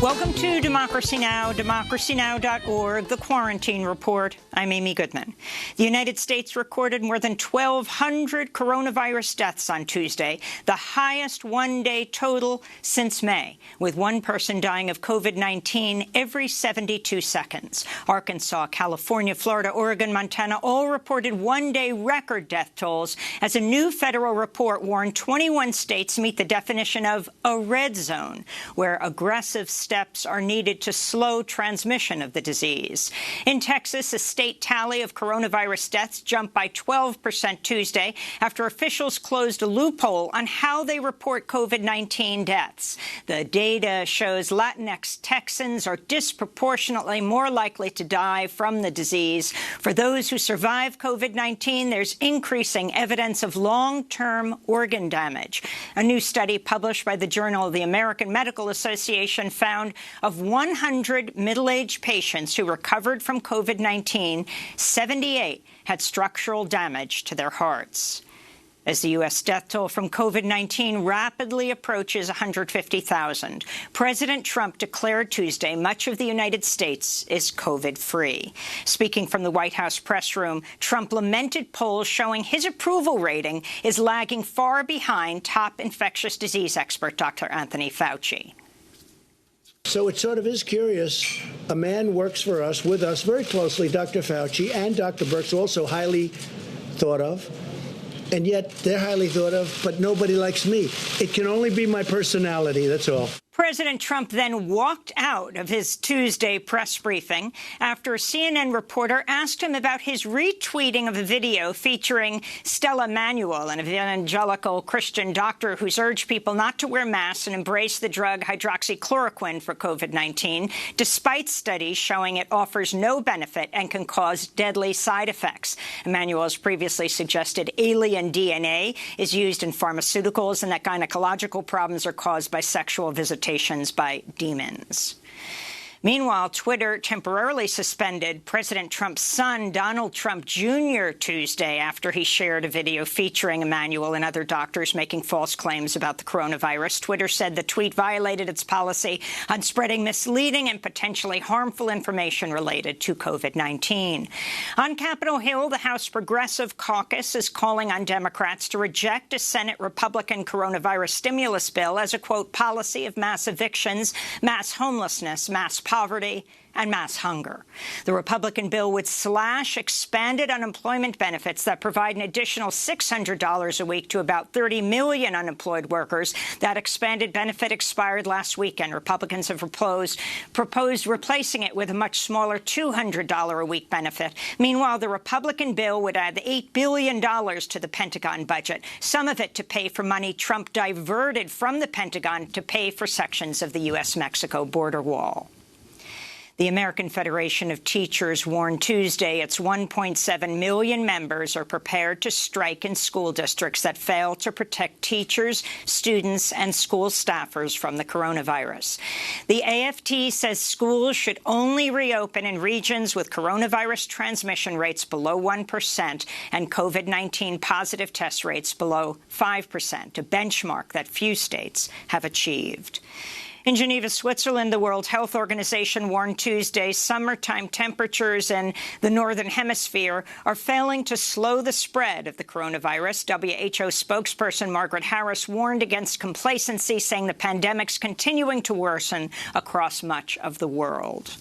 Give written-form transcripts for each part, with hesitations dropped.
Welcome to Democracy Now!, democracynow.org, The Quarantine Report. I'm Amy Goodman. The United States recorded more than 1,200 coronavirus deaths on Tuesday, the highest one-day total since May, with one person dying of COVID-19 every 72 seconds. Arkansas, California, Florida, Oregon, Montana all reported one-day record death tolls as a new federal report warned 21 states meet the definition of a red zone, where aggressive steps are needed to slow transmission of the disease. In Texas, a state tally of coronavirus deaths jumped by 12% Tuesday after officials closed a loophole on how they report COVID-19 deaths. The data shows Latinx Texans are disproportionately more likely to die from the disease. For those who survive COVID-19, there's increasing evidence of long-term organ damage. A new study published by the Journal of the American Medical Association found of 100 middle-aged patients who recovered from COVID-19, 78 had structural damage to their hearts. As the U.S. death toll from COVID-19 rapidly approaches 150,000, President Trump declared Tuesday much of the United States is COVID-free. Speaking from the White House press room, Trump lamented polls showing his approval rating is lagging far behind top infectious disease expert Dr. Anthony Fauci. So it sort of is curious. A man works for us, with us very closely, Dr. Fauci and Dr. Birx, also highly thought of. And yet they're highly thought of, but nobody likes me. It can only be my personality, that's all. President Trump then walked out of his Tuesday press briefing after a CNN reporter asked him about his retweeting of a video featuring Stella Manuel, an evangelical Christian doctor who's urged people not to wear masks and embrace the drug hydroxychloroquine for COVID-19, despite studies showing it offers no benefit and can cause deadly side effects. Manuel has previously suggested alien DNA is used in pharmaceuticals and that gynecological problems are caused by sexual visitations by demons. Meanwhile, Twitter temporarily suspended President Trump's son, Donald Trump Jr., Tuesday after he shared a video featuring Emmanuel and other doctors making false claims about the coronavirus. Twitter said the tweet violated its policy on spreading misleading and potentially harmful information related to COVID-19. On Capitol Hill, the House Progressive Caucus is calling on Democrats to reject a Senate Republican coronavirus stimulus bill as a, quote, policy of mass evictions, mass homelessness, mass poverty, and mass hunger. The Republican bill would slash expanded unemployment benefits that provide an additional $600 a week to about 30 million unemployed workers. That expanded benefit expired last weekend. Republicans have proposed replacing it with a much smaller $200 a week benefit. Meanwhile, the Republican bill would add $8 billion to the Pentagon budget, some of it to pay for money Trump diverted from the Pentagon to pay for sections of the U.S.-Mexico border wall. The American Federation of Teachers warned Tuesday its 1.7 million members are prepared to strike in school districts that fail to protect teachers, students, and school staffers from the coronavirus. The AFT says schools should only reopen in regions with coronavirus transmission rates below 1% and COVID-19 positive test rates below 5%, a benchmark that few states have achieved. In Geneva, Switzerland, the World Health Organization warned Tuesday summertime temperatures in the Northern Hemisphere are failing to slow the spread of the coronavirus. WHO spokesperson Margaret Harris warned against complacency, saying the pandemic's continuing to worsen across much of the world.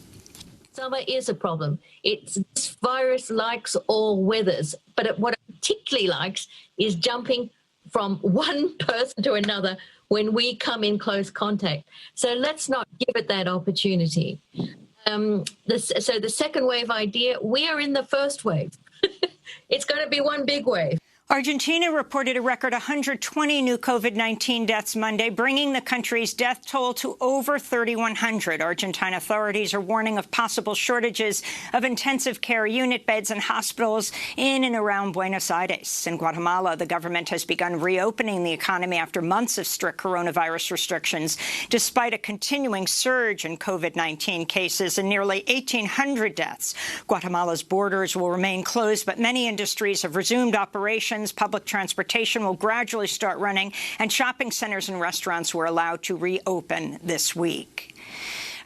Summer is a problem. This virus likes all weathers, but what it particularly likes is jumping from one person to another when we come in close contact. So let's not give it that opportunity. So the second wave idea, we are in the first wave. It's going to be one big wave. Argentina reported a record 120 new COVID-19 deaths Monday, bringing the country's death toll to over 3,100. Argentine authorities are warning of possible shortages of intensive care unit beds in hospitals in and around Buenos Aires. In Guatemala, the government has begun reopening the economy after months of strict coronavirus restrictions, despite a continuing surge in COVID-19 cases and nearly 1,800 deaths. Guatemala's borders will remain closed, but many industries have resumed operations. Public transportation will gradually start running, and shopping centers and restaurants were allowed to reopen this week.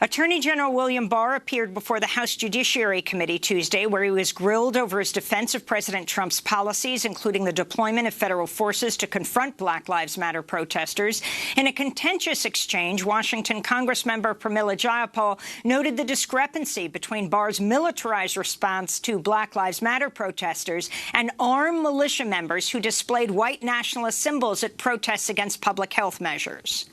Attorney General William Barr appeared before the House Judiciary Committee Tuesday, where he was grilled over his defense of President Trump's policies, including the deployment of federal forces to confront Black Lives Matter protesters. In a contentious exchange, Washington Congressmember Pramila Jayapal noted the discrepancy between Barr's militarized response to Black Lives Matter protesters and armed militia members who displayed white nationalist symbols at protests against public health measures.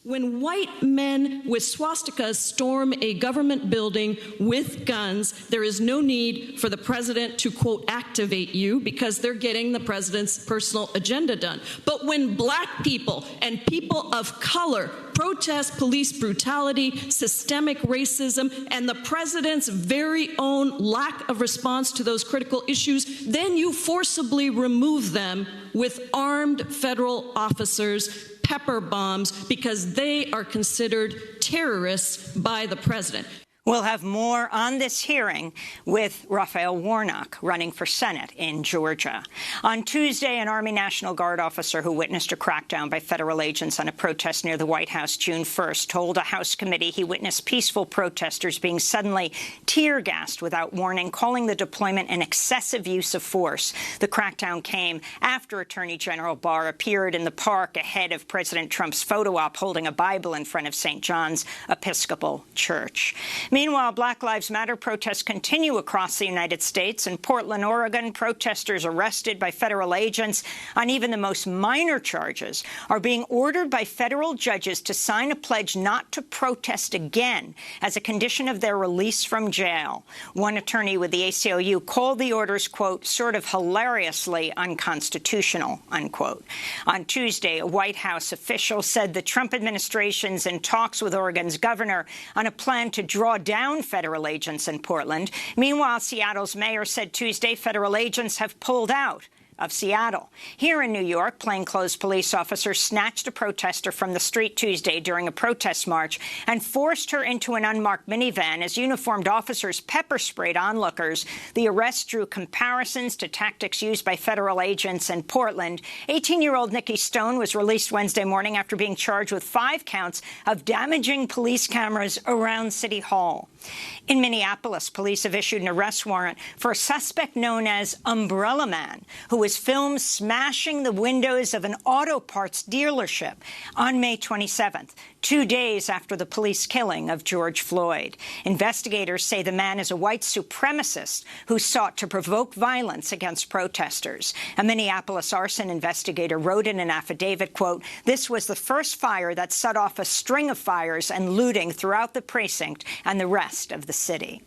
When white men with swastikas storm a government building with guns, there is no need for the president to, quote, activate you because they're getting the president's personal agenda done. But when black people and people of color protest police brutality, systemic racism, and the president's very own lack of response to those critical issues, then you forcibly remove them with armed federal officers, pepper bombs, because they are considered terrorists by the president. We'll have more on this hearing with Raphael Warnock, running for Senate in Georgia. On Tuesday, an Army National Guard officer who witnessed a crackdown by federal agents on a protest near the White House June 1st told a House committee he witnessed peaceful protesters being suddenly tear-gassed without warning, calling the deployment an excessive use of force. The crackdown came after Attorney General Barr appeared in the park ahead of President Trump's photo op holding a Bible in front of St. John's Episcopal Church. Meanwhile, Black Lives Matter protests continue across the United States. In Portland, Oregon, protesters arrested by federal agents on even the most minor charges are being ordered by federal judges to sign a pledge not to protest again as a condition of their release from jail. One attorney with the ACLU called the orders, quote, sort of hilariously unconstitutional, unquote. On Tuesday, a White House official said the Trump administration's in talks with Oregon's governor on a plan to draw down federal agents in Portland. Meanwhile, Seattle's mayor said Tuesday federal agents have pulled out of Seattle. Here in New York, plainclothes police officers snatched a protester from the street Tuesday during a protest march and forced her into an unmarked minivan as uniformed officers pepper sprayed onlookers. The arrest drew comparisons to tactics used by federal agents in Portland. 18-year-old Nikki Stone was released Wednesday morning after being charged with 5 counts of damaging police cameras around City Hall. In Minneapolis, police have issued an arrest warrant for a suspect known as Umbrella Man, who was filmed smashing the windows of an auto parts dealership on May 27th, 2 days after the police killing of George Floyd. Investigators say the man is a white supremacist who sought to provoke violence against protesters. A Minneapolis arson investigator wrote in an affidavit, quote, "This was the first fire that set off a string of fires and looting throughout the precinct and the rest of the city."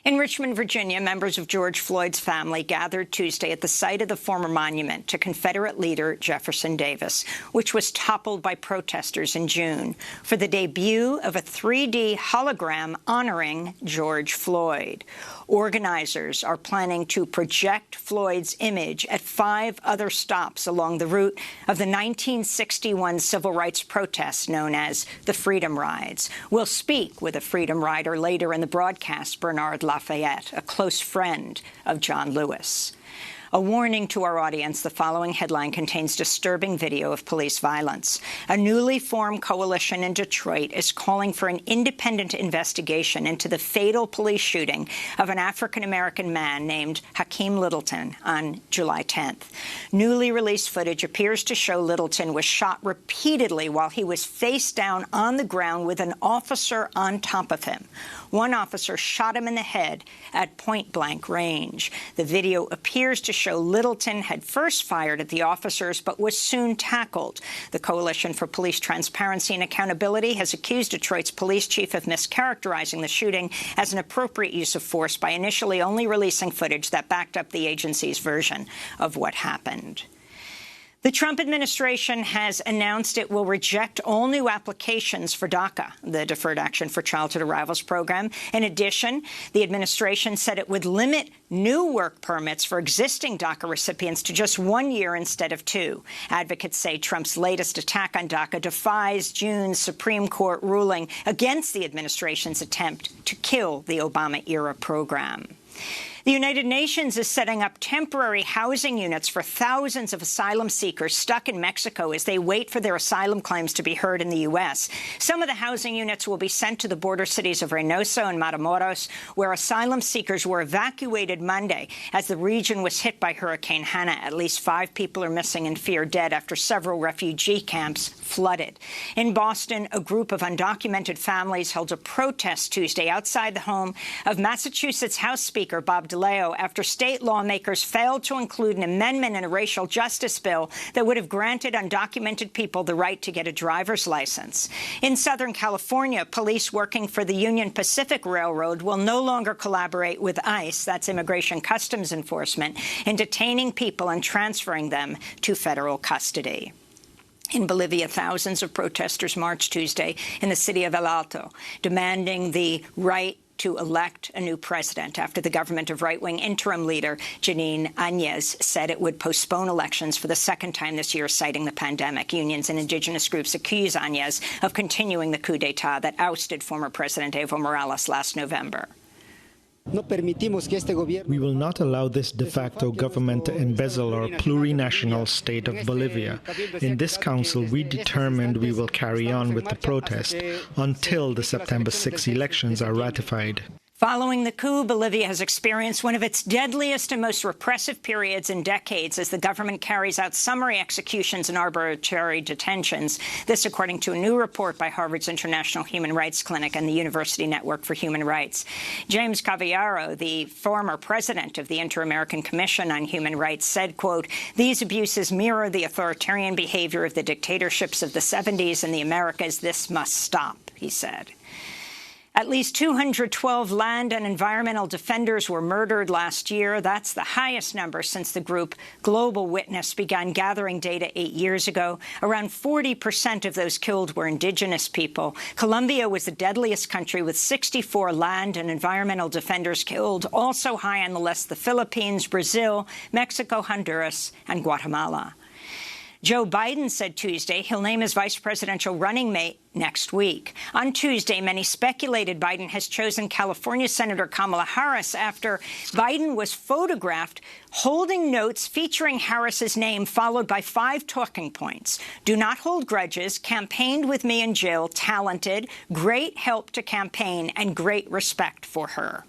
In Richmond, Virginia, members of George Floyd's family gathered Tuesday at the site of the former monument to Confederate leader Jefferson Davis, which was toppled by protesters in June, for the debut of a 3D hologram honoring George Floyd. Organizers are planning to project Floyd's image at 5 other stops along the route of the 1961 civil rights protests known as the Freedom Rides. We'll speak with a Freedom Rider later in the broadcast, Bernard Lafayette, a close friend of John Lewis. A warning to our audience, the following headline contains disturbing video of police violence. A newly formed coalition in Detroit is calling for an independent investigation into the fatal police shooting of an African-American man named Hakeem Littleton on July 10th. Newly released footage appears to show Littleton was shot repeatedly while he was face down on the ground with an officer on top of him. One officer shot him in the head at point-blank range. The video appears to show Littleton had first fired at the officers but was soon tackled. The Coalition for Police Transparency and Accountability has accused Detroit's police chief of mischaracterizing the shooting as an appropriate use of force by initially only releasing footage that backed up the agency's version of what happened. The Trump administration has announced it will reject all new applications for DACA, the Deferred Action for Childhood Arrivals program. In addition, the administration said it would limit new work permits for existing DACA recipients to just 1 year instead of 2. Advocates say Trump's latest attack on DACA defies June's Supreme Court ruling against the administration's attempt to kill the Obama-era program. The United Nations is setting up temporary housing units for thousands of asylum seekers stuck in Mexico as they wait for their asylum claims to be heard in the U.S. Some of the housing units will be sent to the border cities of Reynosa and Matamoros, where asylum seekers were evacuated Monday as the region was hit by Hurricane Hanna. At least 5 people are missing and feared dead after several refugee camps flooded. In Boston, a group of undocumented families held a protest Tuesday outside the home of Massachusetts House Speaker Bob DeLeo after state lawmakers failed to include an amendment in a racial justice bill that would have granted undocumented people the right to get a driver's license. In Southern California, police working for the Union Pacific Railroad will no longer collaborate with ICE, that's Immigration Customs Enforcement, in detaining people and transferring them to federal custody. In Bolivia, thousands of protesters marched Tuesday in the city of El Alto, demanding the right to elect a new president after the government of right-wing interim leader Janine Áñez said it would postpone elections for the second time this year, citing the pandemic. Unions and indigenous groups accuse Áñez of continuing the coup d'etat that ousted former President Evo Morales last November. We will not allow this de facto government to embezzle our plurinational state of Bolivia. In this council, we determined we will carry on with the protest until the September 6 elections are ratified. Following the coup, Bolivia has experienced one of its deadliest and most repressive periods in decades as the government carries out summary executions and arbitrary detentions. This, according to a new report by Harvard's International Human Rights Clinic and the University Network for Human Rights. James Cavallaro, the former president of the Inter-American Commission on Human Rights, said, quote, "These abuses mirror the authoritarian behavior of the dictatorships of the 70s in the Americas. This must stop," he said. At least 212 land and environmental defenders were murdered last year. That's the highest number since the group Global Witness began gathering data 8 years ago. Around 40% of those killed were indigenous people. Colombia was the deadliest country with 64 land and environmental defenders killed. Also high on the list, the Philippines, Brazil, Mexico, Honduras, and Guatemala. Joe Biden said Tuesday he'll name his vice presidential running mate next week. On Tuesday, many speculated Biden has chosen California Senator Kamala Harris after Biden was photographed holding notes featuring Harris's name, followed by 5 talking points. Do not hold grudges, campaigned with me in jail, talented, great help to campaign, and great respect for her.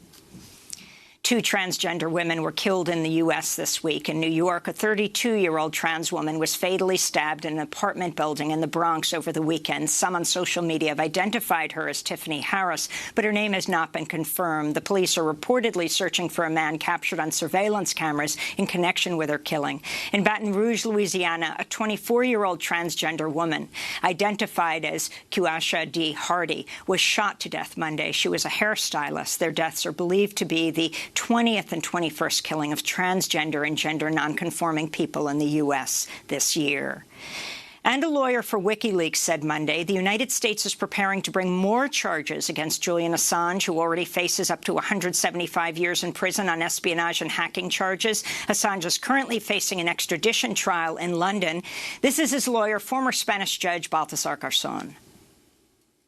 2 transgender women were killed in the U.S. this week. In New York, a 32-year-old trans woman was fatally stabbed in an apartment building in the Bronx over the weekend. Some on social media have identified her as Tiffany Harris, but her name has not been confirmed. The police are reportedly searching for a man captured on surveillance cameras in connection with her killing. In Baton Rouge, Louisiana, a 24-year-old transgender woman, identified as Kuasha D. Hardy, was shot to death Monday. She was a hairstylist. Their deaths are believed to be the 20th and 21st killing of transgender and gender nonconforming people in the U.S. this year. And a lawyer for WikiLeaks said Monday the United States is preparing to bring more charges against Julian Assange, who already faces up to 175 years in prison on espionage and hacking charges. Assange is currently facing an extradition trial in London. This is his lawyer, former Spanish judge Baltasar Garzón.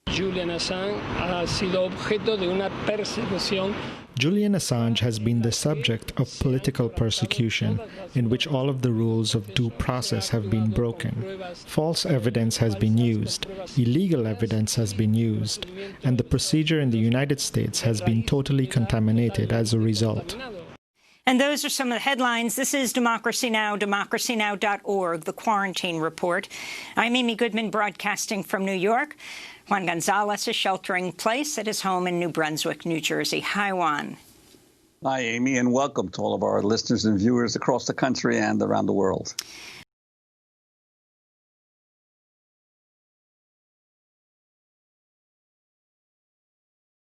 Julian Assange ha sido objeto de una persecución. Julian Assange has been the subject of political persecution, in which all of the rules of due process have been broken. False evidence has been used, illegal evidence has been used, and the procedure in the United States has been totally contaminated as a result. And those are some of the headlines. This is Democracy Now!, democracynow.org, the Quarantine Report. I'm Amy Goodman, broadcasting from New York. Juan Gonzalez is sheltering in place at his home in New Brunswick, New Jersey. Hi, Juan. Hi, Amy, and welcome to all of our listeners and viewers across the country and around the world.